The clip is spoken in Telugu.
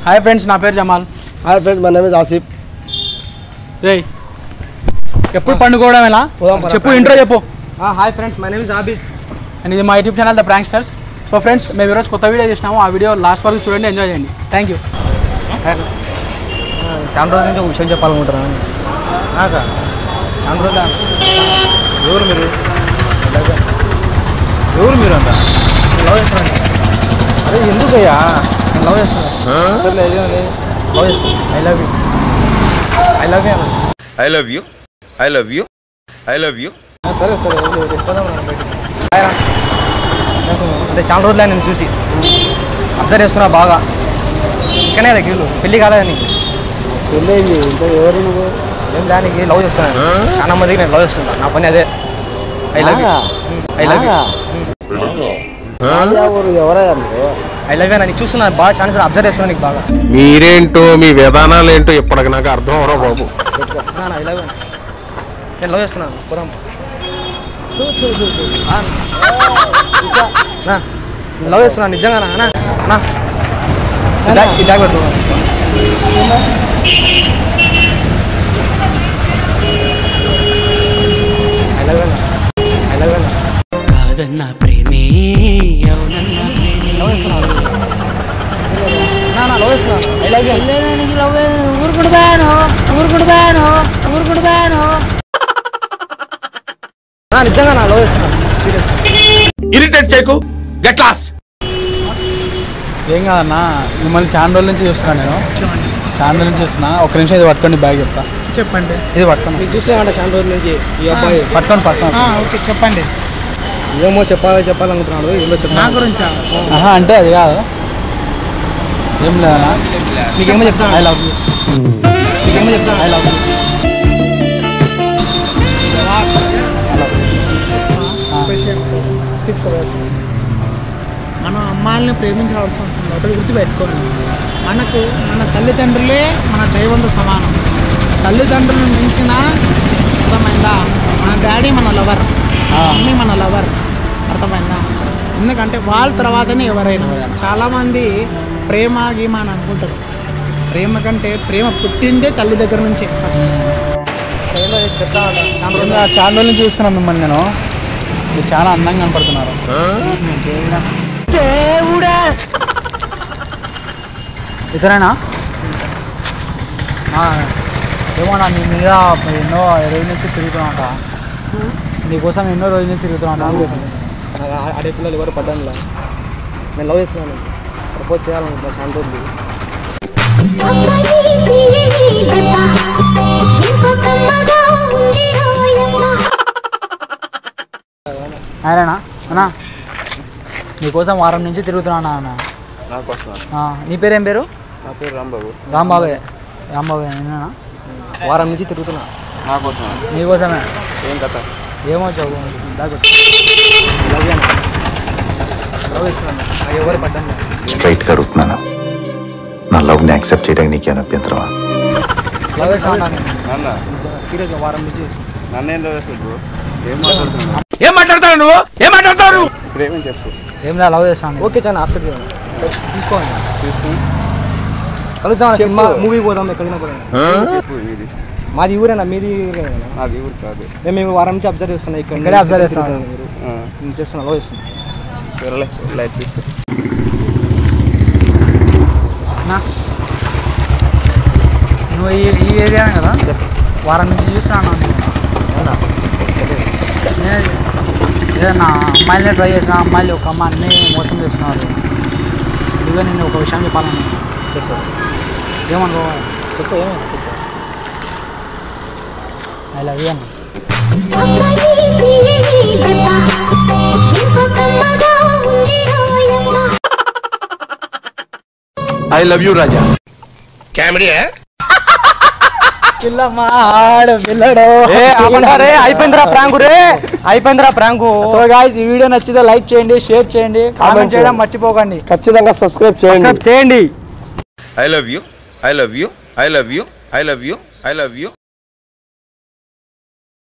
హాయ్ ఫ్రెండ్స్, నా పేరు Jamal. Hi friends, my name is Asif. రేయ్, ఎప్పుడు పండుకోవడం ఎలా చెప్పు, ఇంట్రో చెప్పు. Hi friends, my name is Abid and ఇది మా YouTube channel the pranksters. So friends, మేము ఈరోజు కొత్త వీడియో చేసినాము. ఆ వీడియో లాస్ట్ వరకు చూడండి, ఎంజాయ్ చేయండి. Thank you. చాలా రోజుల నుంచి ఒక విషయం చెప్పాలనుకుంటున్నాను. చాలా రోజులు ఎవరు మీరు అంతా లవ్ చేస్తున్నాను. అరే ఎందుకయ్యా నేను లవ్ చేస్తున్నాను. సరే లవ్ చేస్తాను. ఐ లవ్ యూ సరే అంటే చాలా రోజులు నేను చూసి అబ్జర్వ్ చేస్తున్నా బాగా. ఇక్కడనే కదా గిల్లు పెళ్ళి కాలేదు నీకు? పెళ్ళి ఇంత ఎవరు నువ్వు? ఏం దానికి లవ్ చేస్తున్నాను. చాలా మందికి నేను లవ్ చేస్తున్నాను. నా పని అదే. ఐ లవ్ యూ అని చూస్తున్నా బాగా. ఛాన్స్ అబ్జర్వ్ చేస్తున్నా నీకు బాగా. మీరేంటో మీ విధానాలు ఏంటో ఇప్పటికి నాకు అర్థం అవరా బాబు. ఐ లవ్ యూ, నేను లవ్ చేస్తున్నాను. లవ్ చేస్తున్నాను నిజంగా. బ్యాగ్ పెట్టు. నిజంగా నా లవ్ చేస్తున్నాను. ఇరిటేట్ చేయకు, గెట్ లాస్ట్. ఏం కాదన్నా, మిమ్మల్ని చాలా రోజుల నుంచి చూస్తున్నాను. నేను చాలా రోజుల నుంచి చూస్తున్నా. ఒక్క నిమిషం ఇది పట్టుకోండి, బ్యాగ్ చెప్తా. చెప్పండి. ఇది పట్టుకోండి. మీకు చూసేవాడ చాలా రోజుల నుంచి ఈ అబ్బాయి. పట్టుకోండి. ఓకే, చెప్పండి. ఏమో చెప్పాలనుకుంటున్నాడు. ఏమో చెప్పాలి నా గురించి. అంటే అది కాదు, ఏం లేదా. మీకేమో చెప్తాను. I love you. తీసుకోవచ్చు. మనం అమ్మాయిల్ని ప్రేమించాల్సిన అవసరం లేదు. ఒకటి గుర్తుపెట్టుకోవాలి, మనకు మన తల్లిదండ్రులే మన దైవంతో సమానం. తల్లిదండ్రులను మించిన అర్థమైందా? మన డాడీ మన లవర్, మమ్మీ మన లవర్, అర్థమైందా? ఎందుకంటే వాళ్ళ తర్వాతనే ఎవరైనా. చాలామంది ప్రేమ గీమ అని అనుకుంటారు. ప్రేమ కంటే ప్రేమ పుట్టిందే తల్లి దగ్గర నుంచే ఫస్ట్. చాలా రోజుల నుంచి చూస్తున్నాను మిమ్మల్ని నేను. మీరు చాలా అందంగా కనపడుతున్నారు. ఇతరేనా? ఏమన్నా నీ మీద ఎన్నో రోజుల నుంచి తిరుగుతున్నా. నీకోసం ఎన్నో రోజుల నుంచి తిరుగుతున్నా. ఆడే పిల్లలు ఎవరు పడ్డాను. నేను లవ్ చేస్తున్నాను. ప్రపోజ్ చేయాలనుకుంటున్నా చాలా రోజులు. అరేనా అన్నా, నీకోసం వారం నుంచి తిరుగుతున్నా అన్న. నీ పేరేం పేరు? నా పేరు రాంబాబు. రాంబాబు నేనా? వారం నుంచి తిరుగుతున్నా నీకోసమే. ఏం కథ? ఏమో చదువు ఎవరు పడ్డాను. స్ట్రైట్గా అడుగుతున్నాను, నా లవ్ని యాక్సెప్ట్ చేయడానికి నీకేమైనా అభ్యంతరమా? సీరియస్గా వారం నుంచి ఏం మాట్లాడతావు నువ్వు? ఇప్పుడు ఏమేమి చెప్పు. ఏం లవ్ చేస్తాను. ఓకే చాలా ఆప్షన్ తీసుకోండి. కలుద్దాం. సినిమా మూవీ పోదాం. ఎక్కడికైనా పోదాం. మాది ఊరేనా? మీది ఊరేనా? మాది ఊరు కాదు. మేము వారం నుంచి అబ్జర్వ్ చేస్తున్నాం. ఇక్కడే అబ్జర్వ్ చేస్తున్నాను. నేను చేస్తున్నా, లవ్ చేస్తున్నా. లైట్ తీసుకో. నువ్వు ఈ ఏరియానే కదా? వారం నుంచి చూస్తున్నాను. ఏదన్నా అమ్మాయిలనే ట్రై చేసిన అమ్మాయిలు ఒక అమ్మాయిని మోసం చేస్తున్నారు. ఇదిగా నేను ఒక విషయం చెప్పాలని. చెప్పు. ఏమనుకో. చెప్పు. ఐ లవ్ యూ అన్న. I love you Raja. Comedy అయిపోయిందిరా ప్రాంకు. సో గైస్, ఈ వీడియో నచ్చితే లైక్ చేయండి, షేర్ చేయండి, కామెంట్ చేయడం మర్చిపోకండి. ఖచ్చితంగా సబ్స్క్రైబ్ చేయండి. I love you.